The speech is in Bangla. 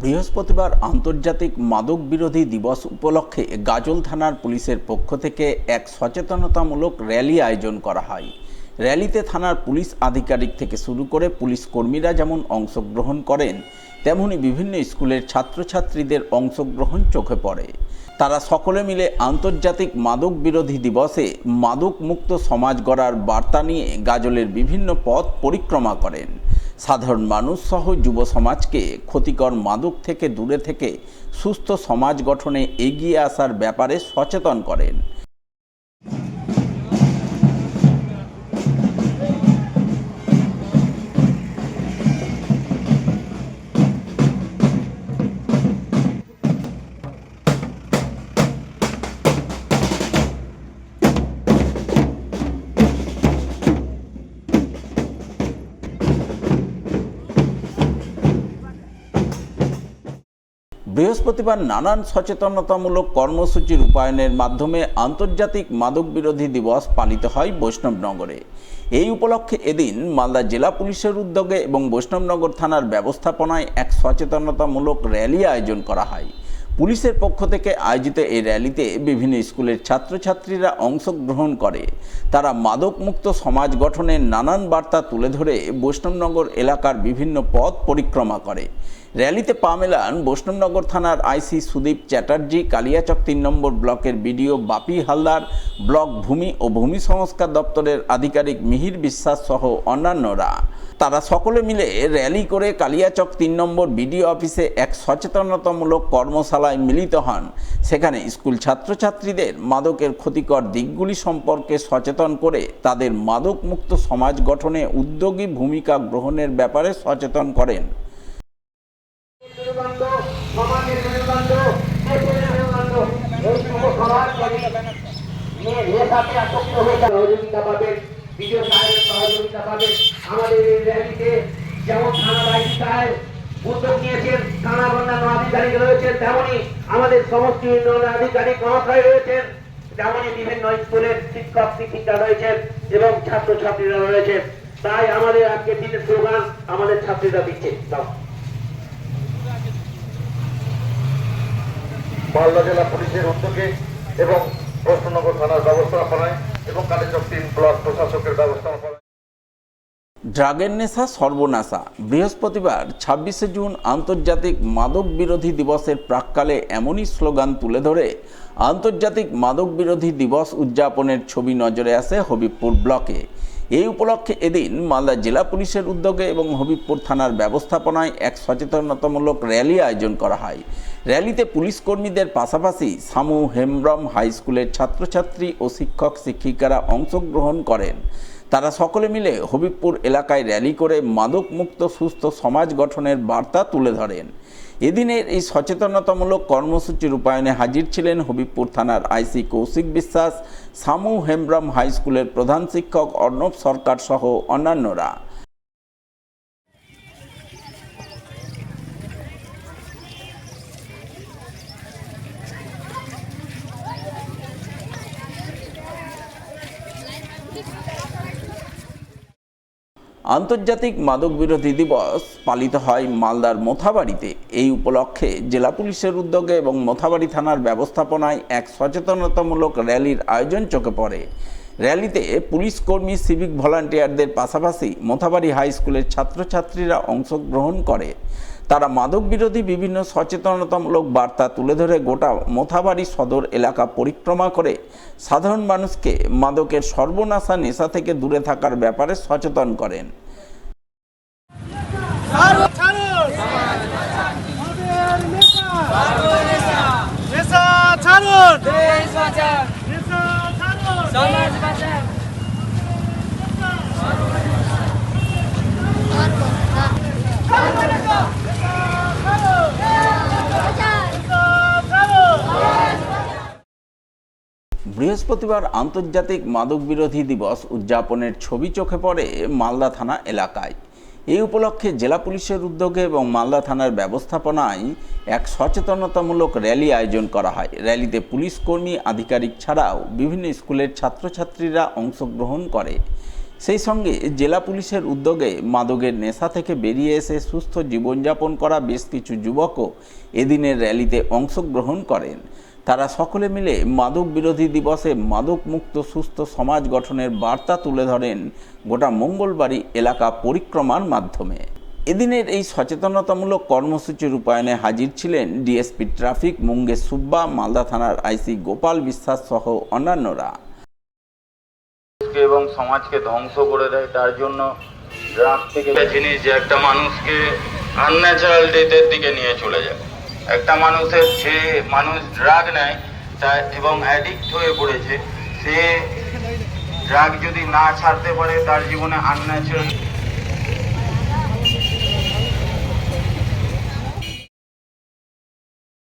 বৃহস্পতিবার আন্তর্জাতিক মাদক বিরোধী দিবস উপলক্ষে গাজল থানার পুলিশের পক্ষ থেকে এক সচেতনতামূলক র্যালি আয়োজন করা হয়। র্যালিতে থানার পুলিশ আধিকারিক থেকে শুরু করে পুলিশ কর্মীরা যেমন অংশগ্রহণ করেন, তেমনি বিভিন্ন স্কুলের ছাত্রছাত্রীদের অংশগ্রহণ চোখে পড়ে। তারা সকলে মিলে আন্তর্জাতিক মাদক বিরোধী দিবসে মাদক মুক্ত সমাজ গড়ার বার্তা নিয়ে গাজলের বিভিন্ন পথ পরিক্রমা করেন। সাধারণ মানুষ সহ যুব সমাজকে ক্ষতিকর মাদক থেকে দূরে থেকে সুস্থ সমাজ গঠনে এগিয়ে আসার ব্যাপারে সচেতন করেন। বৃহস্পতিবার নানান সচেতনতামূলক কর্মসূচি রূপায়ণের মাধ্যমে আন্তর্জাতিক মাদক বিরোধী দিবস পালিত হয় বৈষ্ণবনগরে। এই উপলক্ষে এদিন মালদা জেলা পুলিশের উদ্যোগে এবং বৈষ্ণবনগর থানার ব্যবস্থাপনায় এক সচেতনতামূলক র্যালি আয়োজন করা হয়। পুলিশের পক্ষ থেকে আয়োজিত এই র্যালিতে বিভিন্ন স্কুলের ছাত্রছাত্রীরা অংশগ্রহণ করে। তারা মাদক মুক্ত সমাজ গঠনের নানান বার্তা তুলে ধরে বৈষ্ণবনগর এলাকার বিভিন্ন পথ পরিক্রমা করে। র্যালিতে পা মেলান বৈষ্ণবনগর থানার আইসি সুদীপ চ্যাটার্জি, কালিয়াচক ৩ নম্বর ব্লকের বিডিও বাপি হালদার, ব্লক ভূমি ও ভূমি সংস্কার দপ্তরের আধিকারিক মিহির বিশ্বাস সহ অন্যান্যরা। তারা সকলে মিলে র্যালি করে কালিয়াচক ৩ নম্বর বিডিও অফিসে এক সচেতনতামূলক কর্মশালায় মিলিত হন। সেখানে স্কুল ছাত্রছাত্রীদের মাদকের ক্ষতিকর দিকগুলি সম্পর্কে সচেতন করে তাদের মাদক মুক্ত সমাজ গঠনে উদ্যোগী ভূমিকা গ্রহণের ব্যাপারে সচেতন করেন। আমাদের র্যালিতে যেমন থানার আইসি সাহেব উদ্যোগ নিয়েছেন, থানার অন্যান্য আধিকারিক রয়েছেন, তেমনি আমাদের সমষ্টি উন্নয়ন আধিকারিক মহাশয় রয়েছেন, তেমনি বিভিন্ন স্কুলের শিক্ষক শিক্ষিকা রয়েছেন এবং ছাত্রছাত্রীরা রয়েছেন। তাই আমাদের আজকের দিনের স্লোগান আমাদের ছাত্রীরা দিচ্ছে। মালদা জেলা পুলিশের উদ্যোগে এবং বৈষ্ণবনগর থানার ব্যবস্থাপনায় এবং কালিয়াচক ৩ ব্লক প্রশাসকের ব্যবস্থাপনায় ড্রাগের নেশা সর্বনাশা। বৃহস্পতিবার ২৬শে জুন আন্তর্জাতিক মাদক বিরোধী দিবসের প্রাক্কালে এমনই স্লোগান তুলে ধরে আন্তর্জাতিক মাদক বিরোধী দিবস উদযাপনের ছবি নজরে আসে হবিবপুর ব্লকে। এই উপলক্ষে এদিন মালদা জেলা পুলিশের উদ্যোগে এবং হবিবপুর থানার ব্যবস্থাপনায় এক সচেতনতামূলক র্যালি আয়োজন করা হয়। র্যালিতে পুলিশ কর্মীদের পাশাপাশি সামু হেমব্রম হাই স্কুলের ছাত্রছাত্রী ও শিক্ষক শিক্ষিকারা অংশগ্রহণ করেন। তারা সকলে মিলে হবিবপুর এলাকায় র্যালি করে মাদক মুক্ত সুস্থ সমাজ গঠনের বার্তা তুলে ধরেন। এদিনের এই সচেতনতামূলক কর্মসূচি রূপায়ণে হাজির ছিলেন হবিবপুর থানার আইসি কৌশিক বিশ্বাস, সামু হেমব্রম হাই স্কুলের প্রধান শিক্ষক অর্ণব সরকার সহ অন্যান্যরা। আন্তর্জাতিক মাদক বিরোধী দিবস পালিত হয় মালদার মোথাবাড়িতে। এই উপলক্ষে জেলা পুলিশের উদ্যোগে এবং মোথাবাড়ি থানার ব্যবস্থাপনায় এক সচেতনতামূলক র্যালির আয়োজন চোখে পড়ে। র্যালিতে পুলিশ কর্মী, সিভিক ভলান্টিয়ারদের পাশাপাশি মোথাবাড়ি হাই স্কুলের ছাত্রছাত্রীরা অংশগ্রহণ করে। তারা মাদক বিরোধী বিভিন্ন সচেতনতামূলক বার্তা তুলে ধরে গোটা মোথাবাড়ি সদর এলাকা পরিক্রমা করে সাধারণ মানুষকে মাদকের সর্বনাশা নেশা থেকে দূরে থাকার ব্যাপারে সচেতন করেন। বৃহস্পতিবার আন্তর্জাতিক মাদক বিরোধী দিবস উদযাপনের ছবি চোখে পড়ে মালদা থানা এলাকায়। এই উপলক্ষে জেলা পুলিশের উদ্যোগে এবং মালদা থানার ব্যবস্থাপনায় এক সচেতনতামূলক র্যালি আয়োজন করা হয়। র্যালিতে পুলিশ কর্মী, আধিকারিক ছাড়াও বিভিন্ন স্কুলের ছাত্রছাত্রীরা অংশগ্রহণ করে। সেই সঙ্গে জেলা পুলিশের উদ্যোগে মাদকের নেশা থেকে বেরিয়ে এসে সুস্থ জীবনযাপন করা বেশ কিছু যুবকও এদিনের র্যালিতে অংশগ্রহণ করেন। তারা সকলে মিলে মাদক বিরোধী দিবসে মাদক মুক্ত সুস্থ সমাজ গঠনের বার্তা তুলে ধরেন গোটা মঙ্গলবাড়ি এলাকা পরিক্রমার মাধ্যমে। এদিনের এই সচেতনতামূলক কর্মসূচি রূপায়ণে হাজির ছিলেন ডিএসপি ট্রাফিক মুঙ্গেশ সুব্বা, মালদা থানার আইসি গোপাল বিশ্বাস সহ অন্যান্যরা। এবং সমাজকে ধ্বংস করে দেয়, তার জন্য ড্রাগ থেকে জিনিস যে একটা মানুষকে আনন্যাচারাল ডেথের দিকে নিয়ে চলে যায়। একটা মানুষের যে মানুষ ড্রাগ নেয় তা এবং অ্যাডিক্ট হয়ে পড়েছে, সে ড্রাগ যদি না ছাড়তে পারে তার জীবনে আনন্যাচারাল